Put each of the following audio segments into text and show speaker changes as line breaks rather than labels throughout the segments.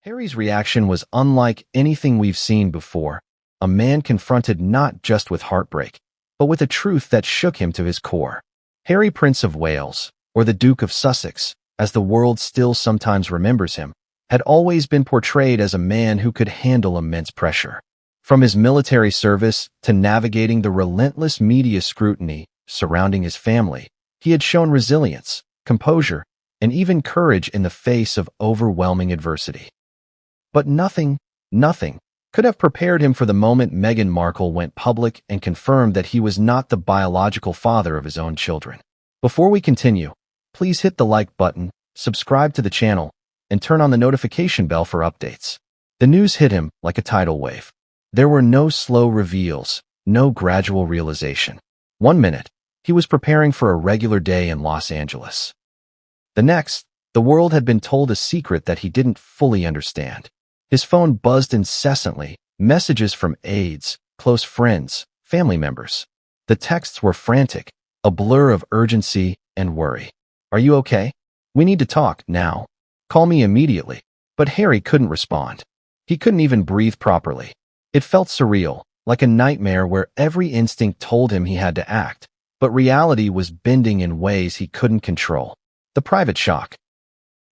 Harry's reaction was unlike anything we've seen before. A man confronted not just with heartbreak, but with a truth that shook him to his core. Harry, Prince of Wales, or the Duke of Sussex, as the world still sometimes remembers him, had always been portrayed as a man who could handle immense pressure. From his military service to navigating the relentless media scrutiny surrounding his family, he had shown resilience, composure, and even courage in the face of overwhelming adversity. But nothing could have prepared him for the moment Meghan Markle went public and confirmed that he was not the biological father of his own children. Before we continue, please hit the like button, subscribe to the channel, and turn on the notification bell for updates. The news hit him like a tidal wave. There were no slow reveals, no gradual realization. One minute, he was preparing for a regular day in Los Angeles. The next, the world had been told a secret that he didn't fully understand. His phone buzzed incessantly, messages from aides, close friends, family members. The texts were frantic, a blur of urgency and worry. "Are you okay? We need to talk now. Call me immediately." But Harry couldn't respond. He couldn't even breathe properly. It felt surreal, like a nightmare where every instinct told him he had to act, but reality was bending in ways he couldn't control. The private shock.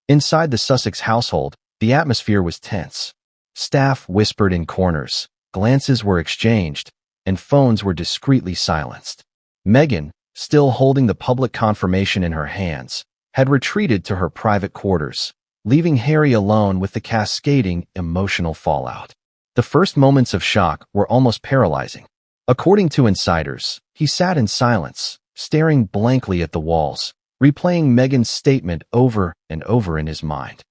Inside the Sussex household, the atmosphere was tense. Staff whispered in corners, glances were exchanged, and phones were discreetly silenced. Meghan, still holding the public confirmation in her hands, had retreated to her private quarters, leaving Harry alone with the cascading emotional fallout. The first moments of shock were almost paralyzing. According to insiders, he sat in silence, staring blankly at the walls, replaying Meghan's statement over and over in his mind.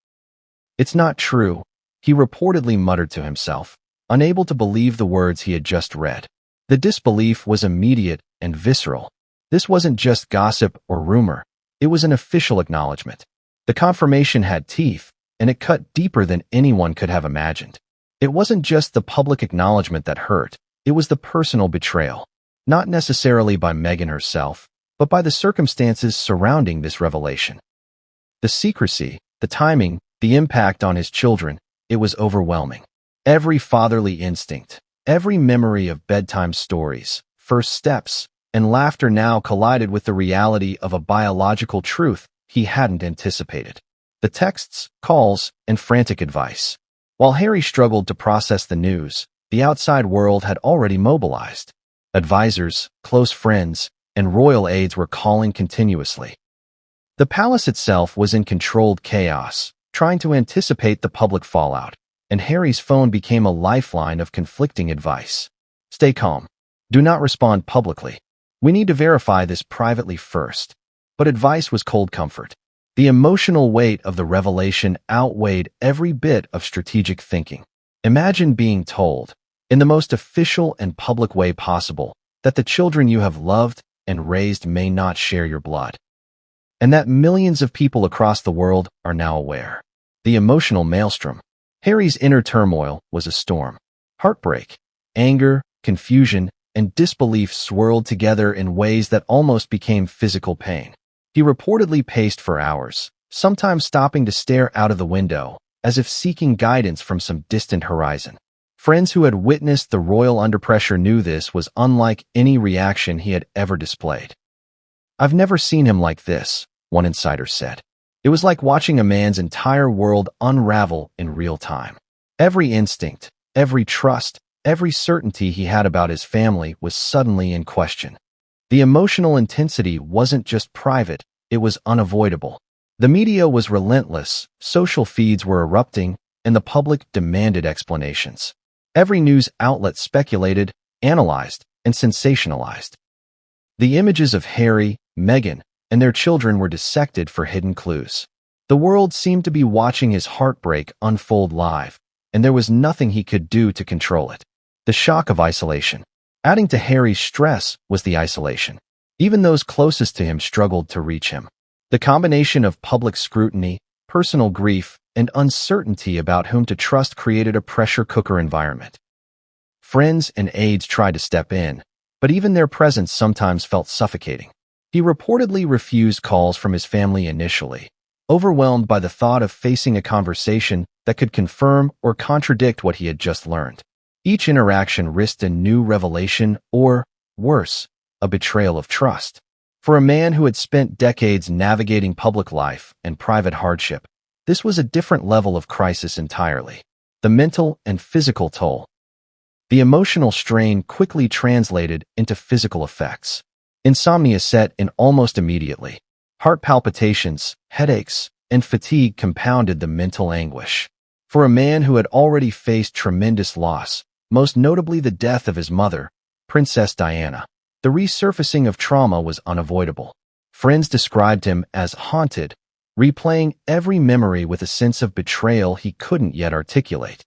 "It's not true," he reportedly muttered to himself, unable to believe the words he had just read. The disbelief was immediate and visceral. This wasn't just gossip or rumor. It was an official acknowledgement. The confirmation had teeth, and it cut deeper than anyone could have imagined. It wasn't just the public acknowledgement that hurt. It was the personal betrayal, not necessarily by Meghan herself, but by the circumstances surrounding this revelation. The secrecy, the timing, the impact on his children, it was overwhelming. Every fatherly instinct, every memory of bedtime stories, first steps, and laughter now collided with the reality of a biological truth he hadn't anticipated. The texts, calls, and frantic advice. While Harry struggled to process the news, the outside world had already mobilized. Advisors, close friends, and royal aides were calling continuously. The palace itself was in controlled chaos, trying to anticipate the public fallout, and Harry's phone became a lifeline of conflicting advice. "Stay calm. Do not respond publicly. We need to verify this privately first." But advice was cold comfort. The emotional weight of the revelation outweighed every bit of strategic thinking. Imagine being told, in the most official and public way possible, that the children you have loved and raised may not share your blood, and that millions of people across the world are now aware. The emotional maelstrom. Harry's inner turmoil was a storm. Heartbreak, anger, confusion, and disbelief swirled together in ways that almost became physical pain. He reportedly paced for hours, sometimes stopping to stare out of the window, as if seeking guidance from some distant horizon. Friends who had witnessed the royal under pressure knew this was unlike any reaction he had ever displayed. "I've never seen him like this," one insider said. It was like watching a man's entire world unravel in real time. Every instinct, every trust, every certainty he had about his family was suddenly in question. The emotional intensity wasn't just private, it was unavoidable. The media was relentless, social feeds were erupting, and the public demanded explanations. Every news outlet speculated, analyzed, and sensationalized. The images of Harry, Meghan, and their children were dissected for hidden clues. The world seemed to be watching his heartbreak unfold live, and there was nothing he could do to control it. The shock of isolation. Adding to Harry's stress was the isolation. Even those closest to him struggled to reach him. The combination of public scrutiny, personal grief, and uncertainty about whom to trust created a pressure cooker environment. Friends and aides tried to step in, but even their presence sometimes felt suffocating. He reportedly refused calls from his family initially, overwhelmed by the thought of facing a conversation that could confirm or contradict what he had just learned. Each interaction risked a new revelation or, worse, a betrayal of trust. For a man who had spent decades navigating public life and private hardship, this was a different level of crisis entirely. The mental and physical toll. The emotional strain quickly translated into physical effects. Insomnia set in almost immediately. Heart palpitations, headaches, and fatigue compounded the mental anguish. For a man who had already faced tremendous loss, most notably the death of his mother, Princess Diana, the resurfacing of trauma was unavoidable. Friends described him as haunted, replaying every memory with a sense of betrayal he couldn't yet articulate.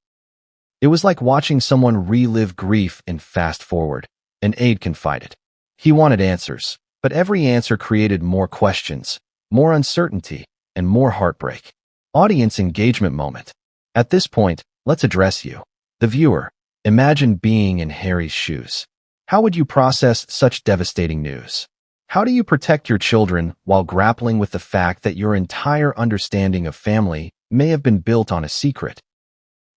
It was like watching someone relive grief in fast forward. An aide confided. He wanted answers, but every answer created more questions, more uncertainty, and more heartbreak. Audience engagement moment. At this point, let's address you, the viewer. Imagine being in Harry's shoes. How would you process such devastating news? How do you protect your children while grappling with the fact that your entire understanding of family may have been built on a secret?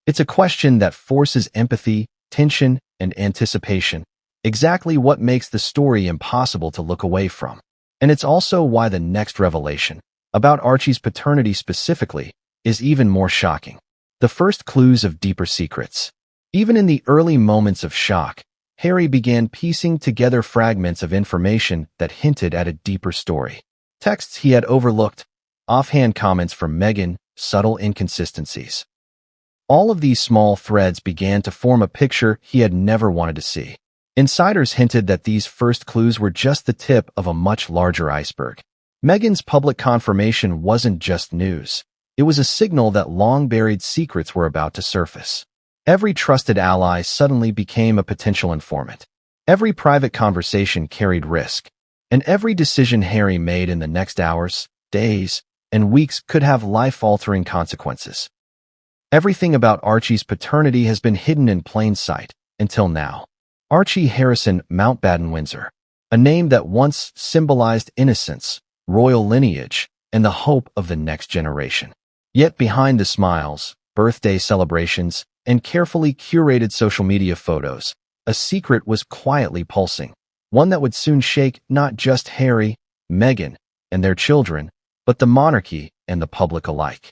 It's a question that forces empathy, tension, and anticipation, exactly what makes the story impossible to look away from. And it's also why the next revelation, about Archie's paternity specifically, is even more shocking. The first clues of deeper secrets. Even in the early moments of shock, Harry began piecing together fragments of information that hinted at a deeper story. Texts he had overlooked, offhand comments from Meghan, subtle inconsistencies. All of these small threads began to form a picture he had never wanted to see. Insiders hinted that these first clues were just the tip of a much larger iceberg. Meghan's public confirmation wasn't just news. It was a signal that long-buried secrets were about to surface. Every trusted ally suddenly became a potential informant. Every private conversation carried risk, and every decision Harry made in the next hours, days, and weeks could have life-altering consequences. Everything about Archie's paternity has been hidden in plain sight, until now. Archie Harrison Mountbatten Windsor, a name that once symbolized innocence, royal lineage, and the hope of the next generation. Yet behind the smiles, birthday celebrations, and carefully curated social media photos, a secret was quietly pulsing, one that would soon shake not just Harry, Meghan, and their children, but the monarchy and the public alike.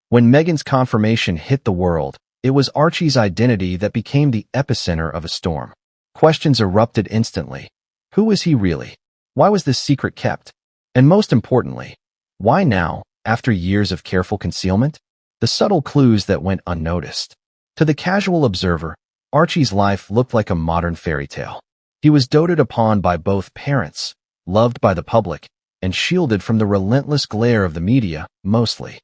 When Meghan's confirmation hit the world, it was Archie's identity that became the epicenter of a storm. Questions erupted instantly. Who was he really? Why was this secret kept? And most importantly, why now, after years of careful concealment? The subtle clues that went unnoticed. To the casual observer, Archie's life looked like a modern fairy tale. He was doted upon by both parents, loved by the public, and shielded from the relentless glare of the media, mostly.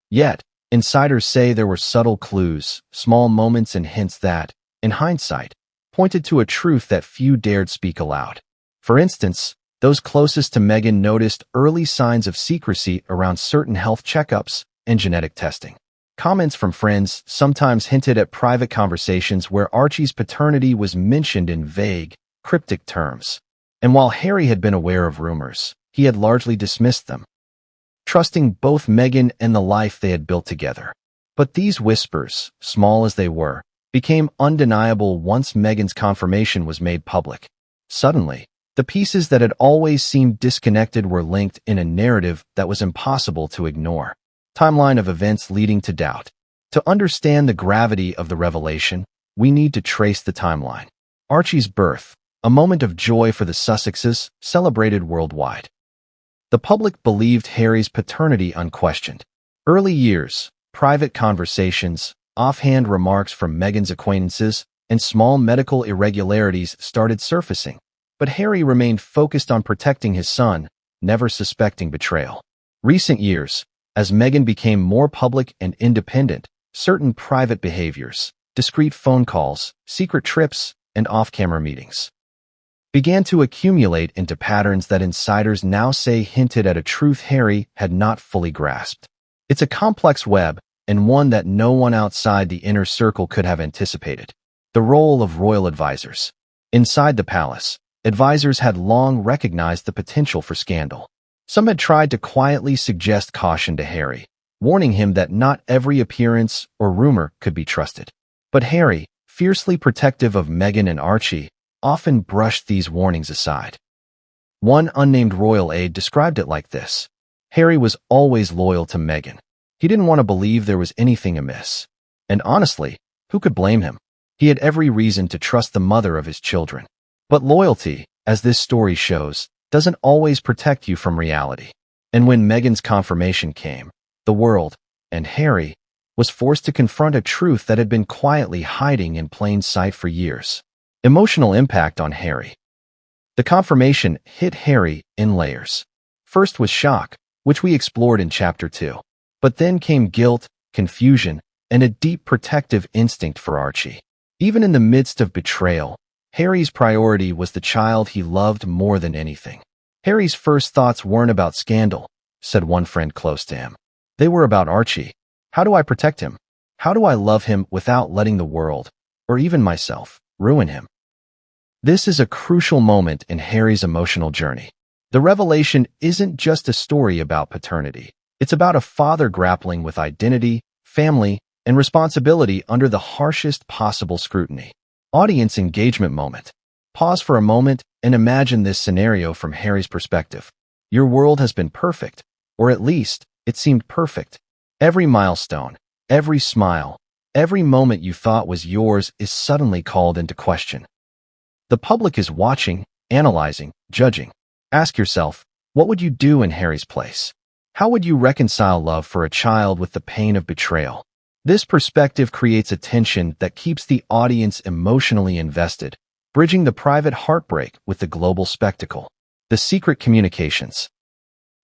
Yet, insiders say there were subtle clues, small moments and hints that, in hindsight, pointed to a truth that few dared speak aloud. For instance, those closest to Meghan noticed early signs of secrecy around certain health checkups and genetic testing. Comments from friends sometimes hinted at private conversations where Archie's paternity was mentioned in vague, cryptic terms. And while Harry had been aware of rumors, he had largely dismissed them, trusting both Meghan and the life they had built together. But these whispers, small as they were, became undeniable once Meghan's confirmation was made public. Suddenly, the pieces that had always seemed disconnected were linked in a narrative that was impossible to ignore. Timeline of events leading to doubt. To understand the gravity of the revelation, we need to trace the timeline. Archie's birth, a moment of joy for the Sussexes, celebrated worldwide. The public believed Harry's paternity unquestioned. Early years, private conversations, offhand remarks from Meghan's acquaintances, and small medical irregularities started surfacing. But Harry remained focused on protecting his son, never suspecting betrayal. Recent years, as Meghan became more public and independent, certain private behaviors, discreet phone calls, secret trips, and off-camera meetings, began to accumulate into patterns that insiders now say hinted at a truth Harry had not fully grasped. It's a complex web, and one that no one outside the inner circle could have anticipated. The role of royal advisors. Inside the palace, advisors had long recognized the potential for scandal. Some had tried to quietly suggest caution to Harry, warning him that not every appearance or rumor could be trusted. But Harry, fiercely protective of Meghan and Archie, often brushed these warnings aside. One unnamed royal aide described it like this: Harry was always loyal to Meghan. He didn't want to believe there was anything amiss. And honestly, who could blame him? He had every reason to trust the mother of his children. But loyalty, as this story shows, doesn't always protect you from reality. And when Meghan's confirmation came, the world, and Harry, was forced to confront a truth that had been quietly hiding in plain sight for years. Emotional impact on Harry. The confirmation hit Harry in layers. First was shock, which we explored in Chapter 2. But then came guilt, confusion, and a deep protective instinct for Archie. Even in the midst of betrayal, Harry's priority was the child he loved more than anything. Harry's first thoughts weren't about scandal, said one friend close to him. They were about Archie. How do I protect him? How do I love him without letting the world, or even myself, ruin him? This is a crucial moment in Harry's emotional journey. The revelation isn't just a story about paternity. It's about a father grappling with identity, family, and responsibility under the harshest possible scrutiny. Audience engagement moment. Pause for a moment and imagine this scenario from Harry's perspective. Your world has been perfect, or at least, it seemed perfect. Every milestone, every smile, every moment you thought was yours is suddenly called into question. The public is watching, analyzing, judging. Ask yourself, what would you do in Harry's place? How would you reconcile love for a child with the pain of betrayal? This perspective creates a tension that keeps the audience emotionally invested, bridging the private heartbreak with the global spectacle. The secret communications.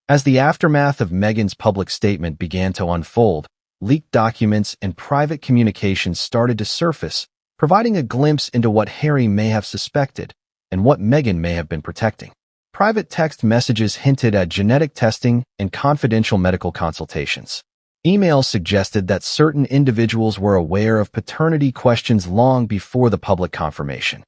As the aftermath of Meghan's public statement began to unfold, leaked documents and private communications started to surface, providing a glimpse into what Harry may have suspected and what Meghan may have been protecting. Private text messages hinted at genetic testing and confidential medical consultations. Emails suggested that certain individuals were aware of paternity questions long before the public confirmation.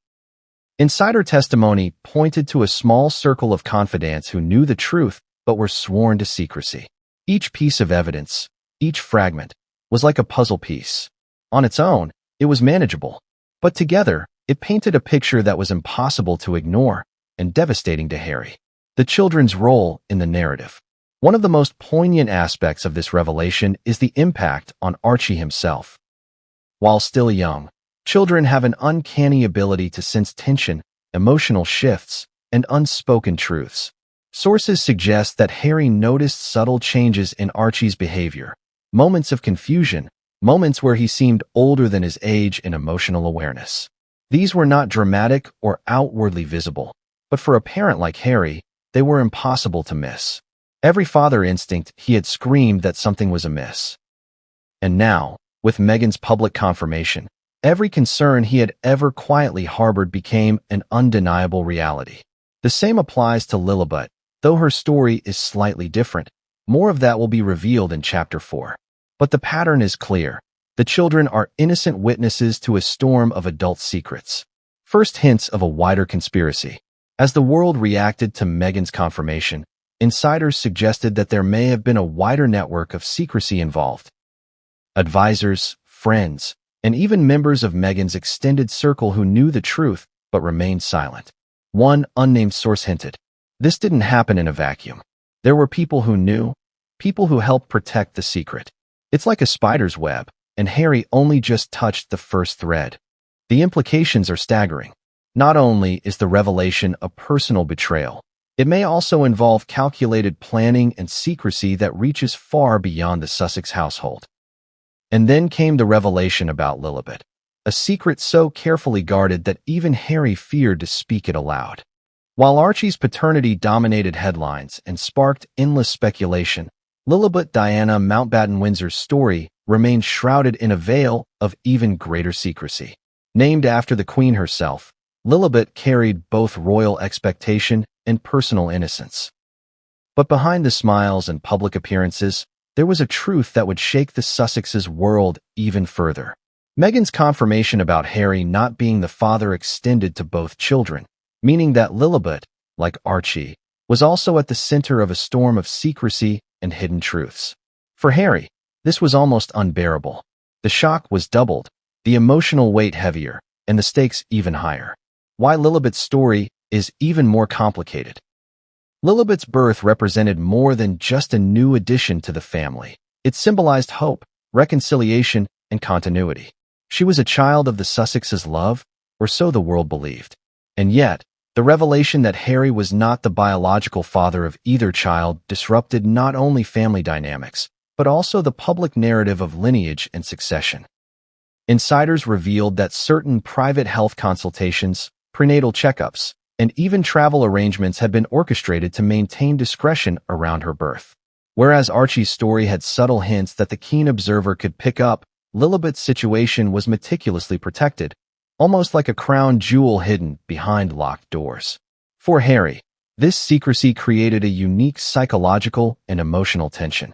Insider testimony pointed to a small circle of confidants who knew the truth but were sworn to secrecy. Each piece of evidence, each fragment, was like a puzzle piece. On its own, it was manageable, but together, it painted a picture that was impossible to ignore and devastating to Harry. The children's role in the narrative. One of the most poignant aspects of this revelation is the impact on Archie himself. While still young, children have an uncanny ability to sense tension, emotional shifts, and unspoken truths. Sources suggest that Harry noticed subtle changes in Archie's behavior, moments of confusion, moments where he seemed older than his age in emotional awareness. These were not dramatic or outwardly visible, but for a parent like Harry, they were impossible to miss. Every father instinct, he had screamed that something was amiss. And now, with Meghan's public confirmation, every concern he had ever quietly harbored became an undeniable reality. The same applies to Lillibet, though her story is slightly different. More of that will be revealed in Chapter 4. But the pattern is clear. The children are innocent witnesses to a storm of adult secrets. First hints of a wider conspiracy. As the world reacted to Meghan's confirmation, insiders suggested that there may have been a wider network of secrecy involved. Advisors, friends, and even members of Meghan's extended circle who knew the truth but remained silent. One unnamed source hinted, this didn't happen in a vacuum. There were people who knew, people who helped protect the secret. It's like a spider's web, and Harry only just touched the first thread. The implications are staggering. Not only is the revelation a personal betrayal, it may also involve calculated planning and secrecy that reaches far beyond the Sussex household. And then came the revelation about Lillibet, a secret so carefully guarded that even Harry feared to speak it aloud. While Archie's paternity dominated headlines and sparked endless speculation, Lillibet Diana Mountbatten Windsor's story remained shrouded in a veil of even greater secrecy. Named after the Queen herself, Lillibet carried both royal expectation and personal innocence. But behind the smiles and public appearances, there was a truth that would shake the Sussexes' world even further. Meghan's confirmation about Harry not being the father extended to both children, meaning that Lillibet, like Archie, was also at the center of a storm of secrecy and hidden truths. For Harry, This was almost unbearable. The shock was doubled, the emotional weight heavier, and the stakes even higher. Why Lillibet's story is even more complicated. Lillibet's birth represented more than just a new addition to the family. It symbolized hope, reconciliation, and continuity. She was a child of the Sussexes' love, or so the world believed. And yet, the revelation that Harry was not the biological father of either child disrupted not only family dynamics, but also the public narrative of lineage and succession. Insiders revealed that certain private health consultations, prenatal checkups, and even travel arrangements had been orchestrated to maintain discretion around her birth. Whereas Archie's story had subtle hints that the keen observer could pick up, Lillibet's situation was meticulously protected, almost like a crown jewel hidden behind locked doors. For Harry, this secrecy created a unique psychological and emotional tension.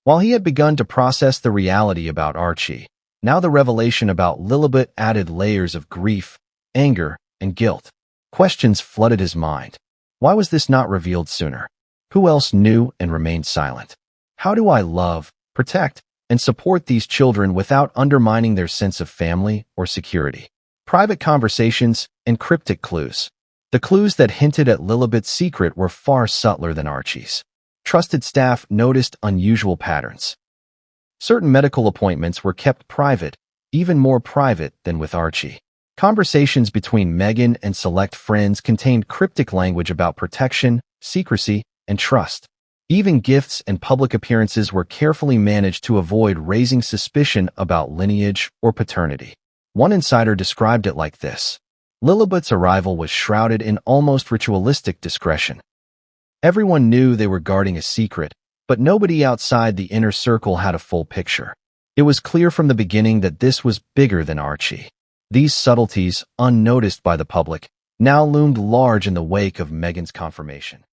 While he had begun to process the reality about Archie, now the revelation about Lillibet added layers of grief, anger, and guilt. Questions flooded his mind. Why was this not revealed sooner? Who else knew and remained silent? How do I love, protect, and support these children without undermining their sense of family or security? Private conversations and cryptic clues. The clues that hinted at Lillibet's secret were far subtler than Archie's. Trusted staff noticed unusual patterns. Certain medical appointments were kept private, even more private than with Archie. Conversations between Meghan and select friends contained cryptic language about protection, secrecy, and trust. Even gifts and public appearances were carefully managed to avoid raising suspicion about lineage or paternity. One insider described it like this: Lillibet's arrival was shrouded in almost ritualistic discretion. Everyone knew they were guarding a secret, but nobody outside the inner circle had a full picture. It was clear from the beginning that this was bigger than Archie. These subtleties, unnoticed by the public, now loomed large in the wake of Meghan's confirmation.